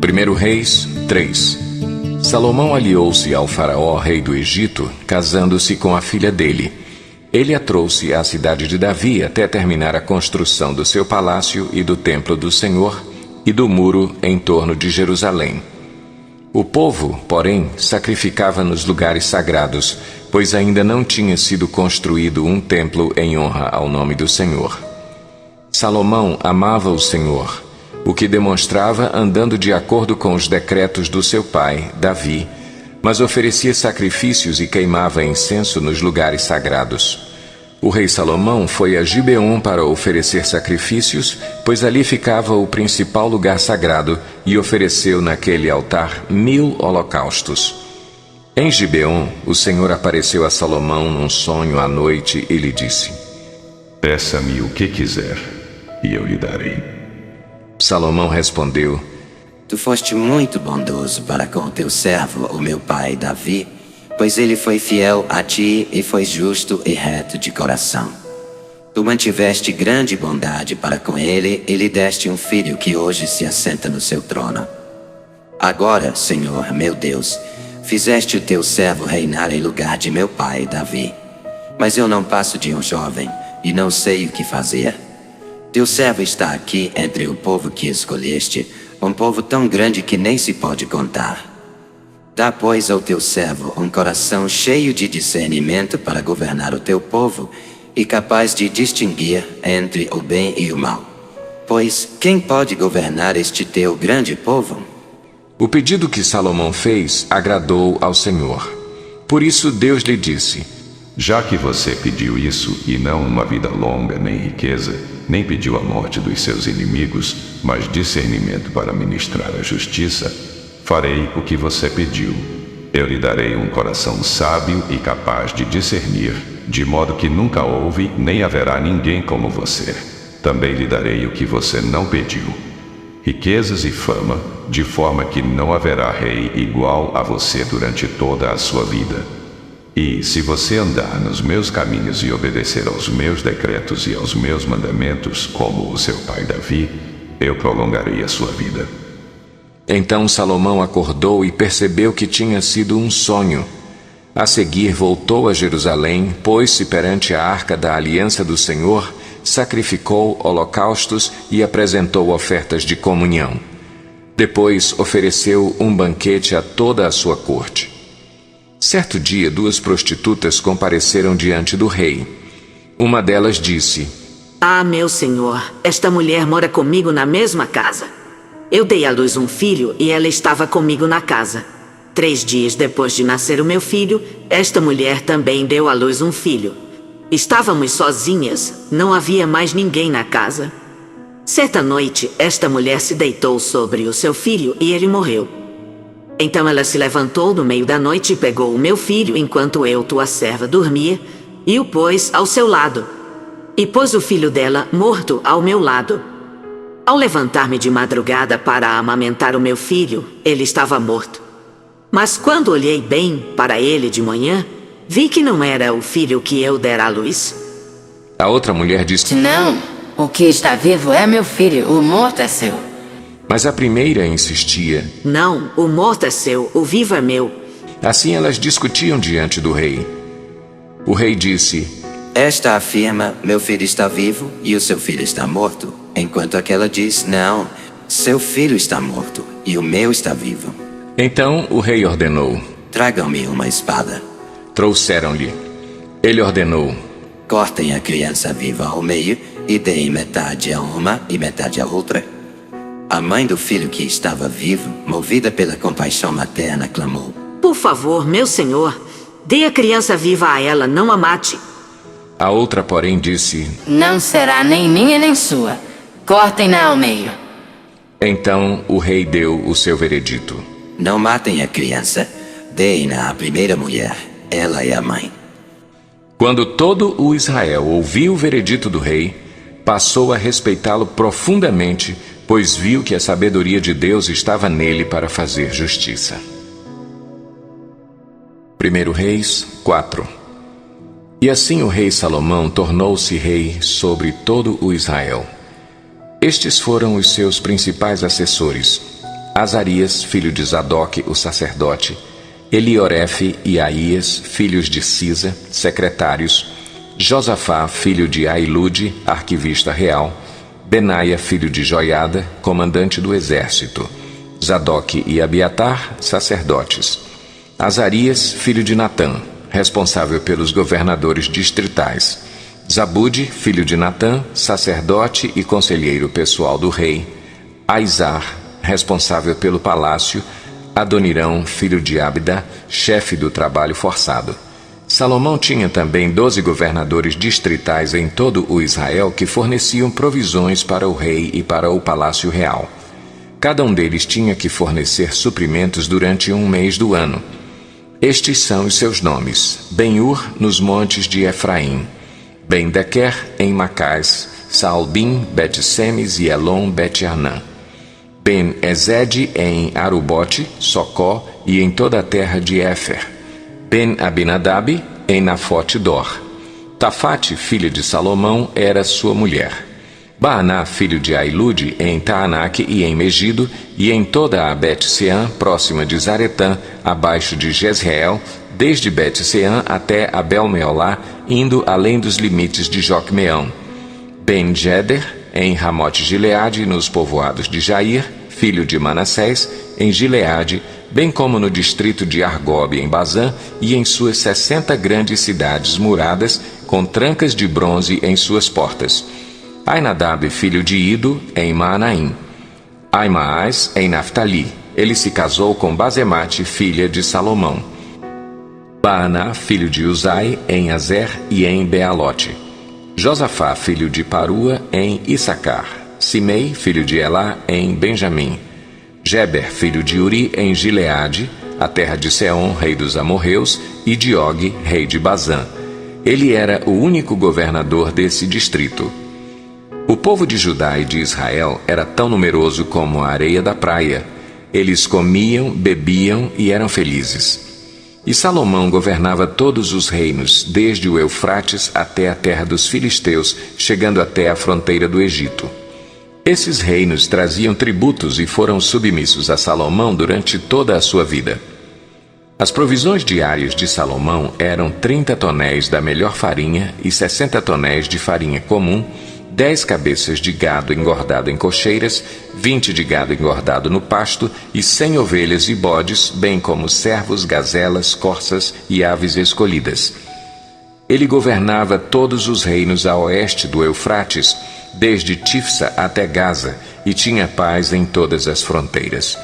1 Reis 3. Salomão aliou-se ao faraó, rei do Egito, casando-se com a filha dele. Ele a trouxe à cidade de Davi até terminar a construção do seu palácio e do templo do Senhor e do muro em torno de Jerusalém. O povo, porém, sacrificava nos lugares sagrados, pois ainda não tinha sido construído um templo em honra ao nome do Senhor. Salomão amava o Senhor, o que demonstrava andando de acordo com os decretos do seu pai, Davi, mas oferecia sacrifícios e queimava incenso nos lugares sagrados. O rei Salomão foi a Gibeon para oferecer sacrifícios, pois ali ficava o principal lugar sagrado, e ofereceu naquele altar 1000 holocaustos. Em Gibeon, o Senhor apareceu a Salomão num sonho à noite e lhe disse: Peça-me o que quiser, e eu lhe darei. Salomão respondeu: Tu foste muito bondoso para com o teu servo, o meu pai Davi, pois ele foi fiel a ti e foi justo e reto de coração. Tu mantiveste grande bondade para com ele e lhe deste um filho que hoje se assenta no seu trono. Agora, Senhor, meu Deus, fizeste o teu servo reinar em lugar de meu pai Davi. Mas eu não passo de um jovem e não sei o que fazer. Teu servo está aqui entre o povo que escolheste, um povo tão grande que nem se pode contar. Dá, pois, ao teu servo um coração cheio de discernimento para governar o teu povo e capaz de distinguir entre o bem e o mal. Pois quem pode governar este teu grande povo? O pedido que Salomão fez agradou ao Senhor. Por isso Deus lhe disse: Já que você pediu isso, e não uma vida longa, nem riqueza, nem pediu a morte dos seus inimigos, mas discernimento para ministrar a justiça, farei o que você pediu. Eu lhe darei um coração sábio e capaz de discernir, de modo que nunca houve nem haverá ninguém como você. Também lhe darei o que você não pediu: riquezas e fama, de forma que não haverá rei igual a você durante toda a sua vida. E, se você andar nos meus caminhos e obedecer aos meus decretos e aos meus mandamentos, como o seu pai Davi, eu prolongarei a sua vida. Então Salomão acordou e percebeu que tinha sido um sonho. A seguir voltou a Jerusalém, pôs-se perante a arca da aliança do Senhor, sacrificou holocaustos e apresentou ofertas de comunhão. Depois ofereceu um banquete a toda a sua corte. Certo dia, 2 prostitutas compareceram diante do rei. Uma delas disse: Ah, meu senhor, esta mulher mora comigo na mesma casa. Eu dei à luz um filho e ela estava comigo na casa. 3 dias depois de nascer o meu filho, esta mulher também deu à luz um filho. Estávamos sozinhas, não havia mais ninguém na casa. Certa noite, esta mulher se deitou sobre o seu filho e ele morreu. Então ela se levantou no meio da noite e pegou o meu filho enquanto eu, tua serva, dormia, e o pôs ao seu lado. E pôs o filho dela morto ao meu lado. Ao levantar-me de madrugada para amamentar o meu filho, ele estava morto. Mas quando olhei bem para ele de manhã, vi que não era o filho que eu dera à luz. A outra mulher disse: Não, o que está vivo é meu filho, o morto é seu. Mas a primeira insistia: Não, o morto é seu, o vivo é meu. Assim elas discutiam diante do rei. O rei disse: Esta afirma: meu filho está vivo e o seu filho está morto, enquanto aquela diz: não, seu filho está morto e o meu está vivo. Então o rei ordenou: Tragam-me uma espada. Trouxeram-lhe. Ele ordenou: Cortem a criança viva ao meio e deem metade a uma e metade a outra. A mãe do filho que estava vivo, movida pela compaixão materna, clamou: Por favor, meu senhor, dê a criança viva a ela, não a mate. A outra, porém, disse: Não será nem minha nem sua. Cortem-na ao meio. Então o rei deu o seu veredito: Não matem a criança, deem-na à primeira mulher, ela é a mãe. Quando todo o Israel ouviu o veredito do rei, passou a respeitá-lo profundamente, pois viu que a sabedoria de Deus estava nele para fazer justiça. 1 Reis 4. E assim o rei Salomão tornou-se rei sobre todo o Israel. Estes foram os seus principais assessores: Azarias, filho de Zadoque, o sacerdote, Eliorefe e Aías, filhos de Cisa, secretários, Josafá, filho de Ailude, arquivista real, Benaia, filho de Joiada, comandante do exército, Zadoque e Abiatar, sacerdotes, Azarias, filho de Natã, responsável pelos governadores distritais, Zabude, filho de Natã, sacerdote e conselheiro pessoal do rei, Aizar, responsável pelo palácio, Adonirão, filho de Abda, chefe do trabalho forçado. Salomão tinha também 12 governadores distritais em todo o Israel que forneciam provisões para o rei e para o palácio real. Cada um deles tinha que fornecer suprimentos durante um mês do ano. Estes são os seus nomes: Ben-Ur, nos montes de Efraim, Ben-Dequer, em Macás, Saalbim, Bet-Semes e Elon, Bet-Anã, Ben-Ezed, em Arubote, Socó e em toda a terra de Éfer, Ben-Abinadab, em Nafote-Dor. Tafate, filha de Salomão, era sua mulher. Baaná, filho de Ailude, em Taanaque e em Megido, e em toda a Bet-Seã, próxima de Zaretã, abaixo de Jezreel, desde Bet-Seã até Abel-Meolá, indo além dos limites de Jocmeão. Ben-Jeder, em Ramote-Gileade, nos povoados de Jair, filho de Manassés, em Gileade, bem como no distrito de Argobe, em Bazã, e em suas 60 grandes cidades muradas, com trancas de bronze em suas portas. Ainadab, filho de Ido, em Maanaim. Aimaas, em Naftali. Ele se casou com Bazemate, filha de Salomão. Baaná, filho de Uzai, em Azer e em Bealote. Josafá, filho de Parua, em Issacar. Simei, filho de Elá, em Benjamim. Geber, filho de Uri, em Gileade, a terra de Seom, rei dos amorreus, e de Og, rei de Bazã. Ele era o único governador desse distrito. O povo de Judá e de Israel era tão numeroso como a areia da praia. Eles comiam, bebiam e eram felizes. E Salomão governava todos os reinos, desde o Eufrates até a terra dos filisteus, chegando até a fronteira do Egito. Esses reinos traziam tributos e foram submissos a Salomão durante toda a sua vida. As provisões diárias de Salomão eram 30 tonéis da melhor farinha e 60 tonéis de farinha comum, 10 cabeças de gado engordado em cocheiras, 20 de gado engordado no pasto e 100 ovelhas e bodes, bem como servos, gazelas, corças e aves escolhidas. Ele governava todos os reinos a oeste do Eufrates, desde Tifsa até Gaza, e tinha paz em todas as fronteiras.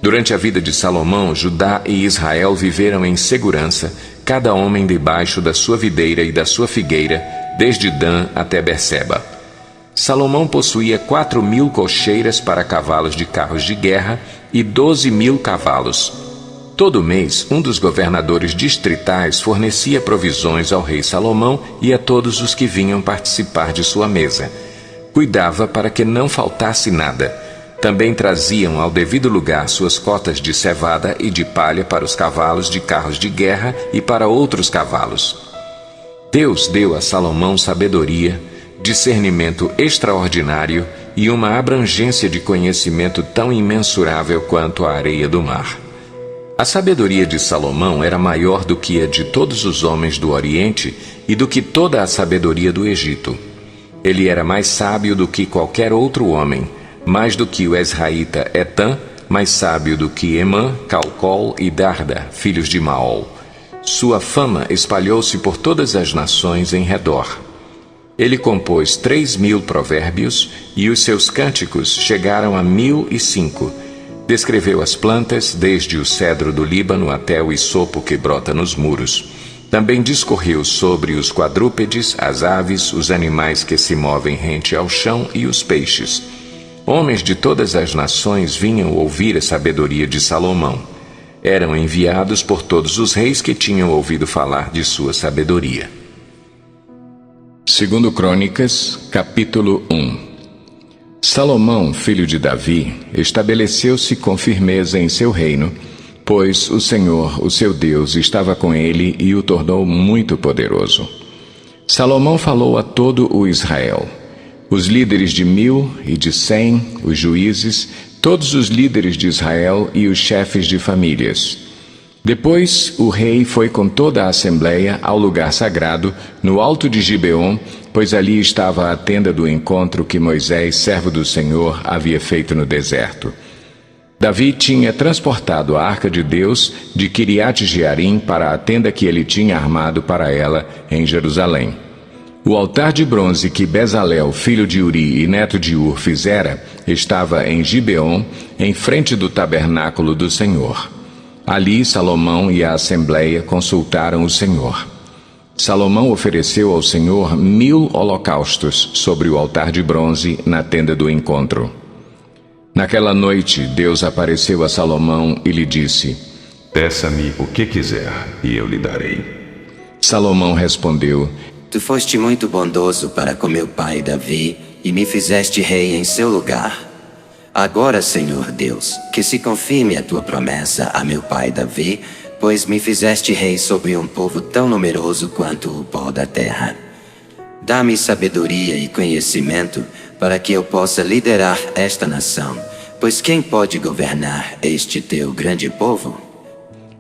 Durante a vida de Salomão, Judá e Israel viveram em segurança, cada homem debaixo da sua videira e da sua figueira, desde Dan até Berseba. Salomão possuía 4.000 cocheiras para cavalos de carros de guerra e 12.000 cavalos. Todo mês, um dos governadores distritais fornecia provisões ao rei Salomão e a todos os que vinham participar de sua mesa. Cuidava para que não faltasse nada. Também traziam ao devido lugar suas cotas de cevada e de palha para os cavalos de carros de guerra e para outros cavalos. Deus deu a Salomão sabedoria, discernimento extraordinário e uma abrangência de conhecimento tão imensurável quanto a areia do mar. A sabedoria de Salomão era maior do que a de todos os homens do Oriente e do que toda a sabedoria do Egito. Ele era mais sábio do que qualquer outro homem, mais do que o Esraíta Etã, mais sábio do que Emã, Calcol e Darda, filhos de Maol. Sua fama espalhou-se por todas as nações em redor. Ele compôs 3.000 provérbios e os seus cânticos chegaram a 1.005. Descreveu as plantas, desde o cedro do Líbano até o isopo que brota nos muros. Também discorreu sobre os quadrúpedes, as aves, os animais que se movem rente ao chão e os peixes. Homens de todas as nações vinham ouvir a sabedoria de Salomão. Eram enviados por todos os reis que tinham ouvido falar de sua sabedoria. 2 Crônicas, capítulo 1. Salomão, filho de Davi, estabeleceu-se com firmeza em seu reino, pois o Senhor, o seu Deus, estava com ele e o tornou muito poderoso. Salomão falou a todo o Israel: os líderes de 1000 e de 100, os juízes, todos os líderes de Israel e os chefes de famílias. Depois o rei foi com toda a assembleia ao lugar sagrado, no alto de Gibeon, pois ali estava a tenda do encontro que Moisés, servo do Senhor, havia feito no deserto. Davi tinha transportado a arca de Deus de Quiriate-Jearim para a tenda que ele tinha armado para ela em Jerusalém. O altar de bronze que Bezalel, filho de Uri e neto de Ur, fizera, estava em Gibeon, em frente do tabernáculo do Senhor. Ali Salomão e a assembleia consultaram o Senhor. Salomão ofereceu ao Senhor 1000 holocaustos sobre o altar de bronze na tenda do encontro. Naquela noite, Deus apareceu a Salomão e lhe disse: Peça-me o que quiser, e eu lhe darei. Salomão respondeu: Tu foste muito bondoso para com meu pai Davi e me fizeste rei em seu lugar. Agora, Senhor Deus, que se confirme a tua promessa a meu pai Davi, pois me fizeste rei sobre um povo tão numeroso quanto o pó da terra. Dá-me sabedoria e conhecimento para que eu possa liderar esta nação, pois quem pode governar este teu grande povo?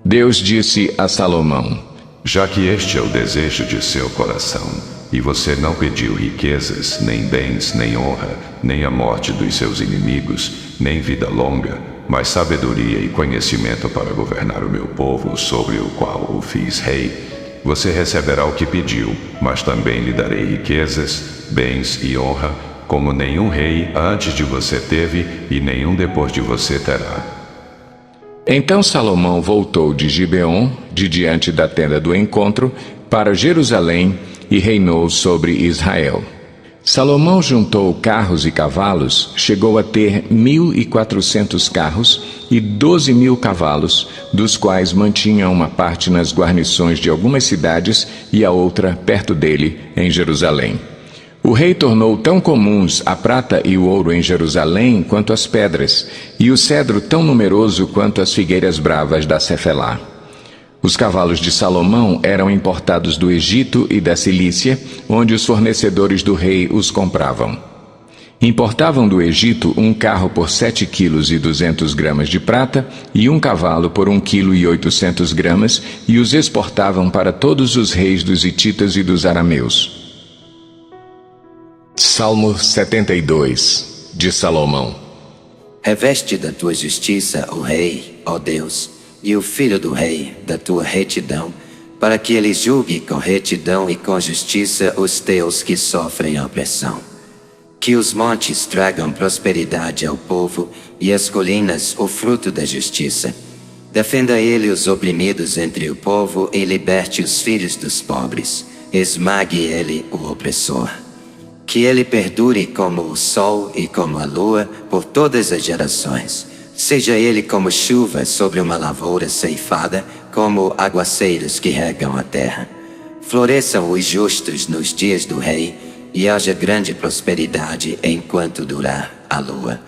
Deus disse a Salomão: Já que este é o desejo de seu coração, e você não pediu riquezas, nem bens, nem honra, nem a morte dos seus inimigos, nem vida longa, mas sabedoria e conhecimento para governar o meu povo, sobre o qual o fiz rei, você receberá o que pediu, mas também lhe darei riquezas, bens e honra, como nenhum rei antes de você teve e nenhum depois de você terá. Então Salomão voltou de Gibeon, de diante da tenda do encontro, para Jerusalém e reinou sobre Israel. Salomão juntou carros e cavalos, chegou a ter 1.400 carros e 12.000 cavalos, dos quais mantinha uma parte nas guarnições de algumas cidades e a outra perto dele, em Jerusalém. O rei tornou tão comuns a prata e o ouro em Jerusalém quanto as pedras, e o cedro tão numeroso quanto as figueiras bravas da Cefelá. Os cavalos de Salomão eram importados do Egito e da Cilícia, onde os fornecedores do rei os compravam. Importavam do Egito um carro por 7,2 kg de prata e um cavalo por 1,8 kg, e os exportavam para todos os reis dos hititas e dos arameus. Salmo 72, de Salomão. Reveste da tua justiça o rei, ó Deus, e o filho do rei da tua retidão, para que ele julgue com retidão e com justiça os teus que sofrem opressão. Que os montes tragam prosperidade ao povo e as colinas o fruto da justiça. Defenda ele os oprimidos entre o povo e liberte os filhos dos pobres. Esmague ele o opressor. Que ele perdure como o sol e como a lua por todas as gerações. Seja ele como chuva sobre uma lavoura ceifada, como aguaceiros que regam a terra. Floresçam os justos nos dias do rei, e haja grande prosperidade enquanto durar a lua.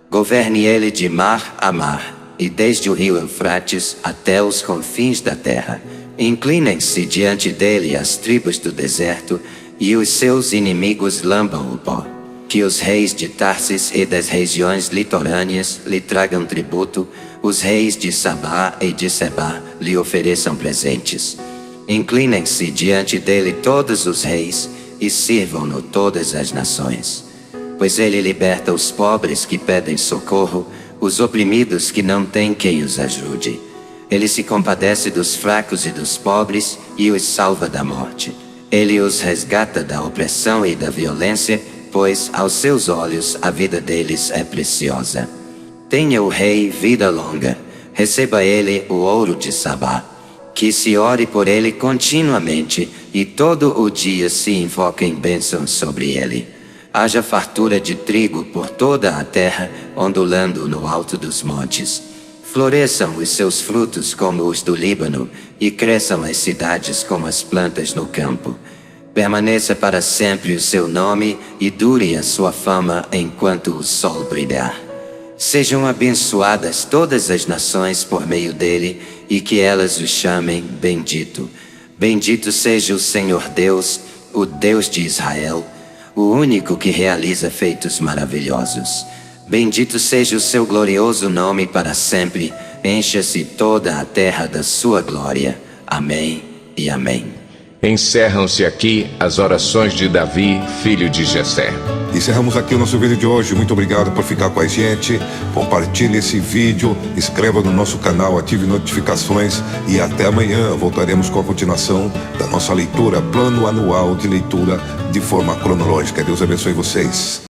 Governe ele de mar a mar, e desde o rio Eufrates até os confins da terra. Inclinem-se diante dele as tribos do deserto, e os seus inimigos lambam o pó. Que os reis de Tarsis e das regiões litorâneas lhe tragam tributo, os reis de Sabá e de Sebá lhe ofereçam presentes. Inclinem-se diante dele todos os reis, e sirvam-no todas as nações. Pois ele liberta os pobres que pedem socorro, os oprimidos que não têm quem os ajude. Ele se compadece dos fracos e dos pobres, e os salva da morte. Ele os resgata da opressão e da violência, pois aos seus olhos a vida deles é preciosa. Tenha o rei vida longa, receba ele o ouro de Sabá. Que se ore por ele continuamente, e todo o dia se invoquem bênçãos sobre ele. Haja fartura de trigo por toda a terra, ondulando no alto dos montes. Floresçam os seus frutos como os do Líbano, e cresçam as cidades como as plantas no campo. Permaneça para sempre o seu nome, e dure a sua fama enquanto o sol brilhar. Sejam abençoadas todas as nações por meio dele, e que elas o chamem bendito. Bendito seja o Senhor Deus, o Deus de Israel, o único que realiza feitos maravilhosos. Bendito seja o seu glorioso nome para sempre. Encha-se toda a terra da sua glória. Amém e amém. Encerram-se aqui as orações de Davi, filho de Jessé. Encerramos aqui o nosso vídeo de hoje. Muito obrigado por ficar com a gente. Compartilhe esse vídeo, inscreva no nosso canal, ative notificações e até amanhã voltaremos com a continuação da nossa leitura, plano anual de leitura de forma cronológica. Deus abençoe vocês.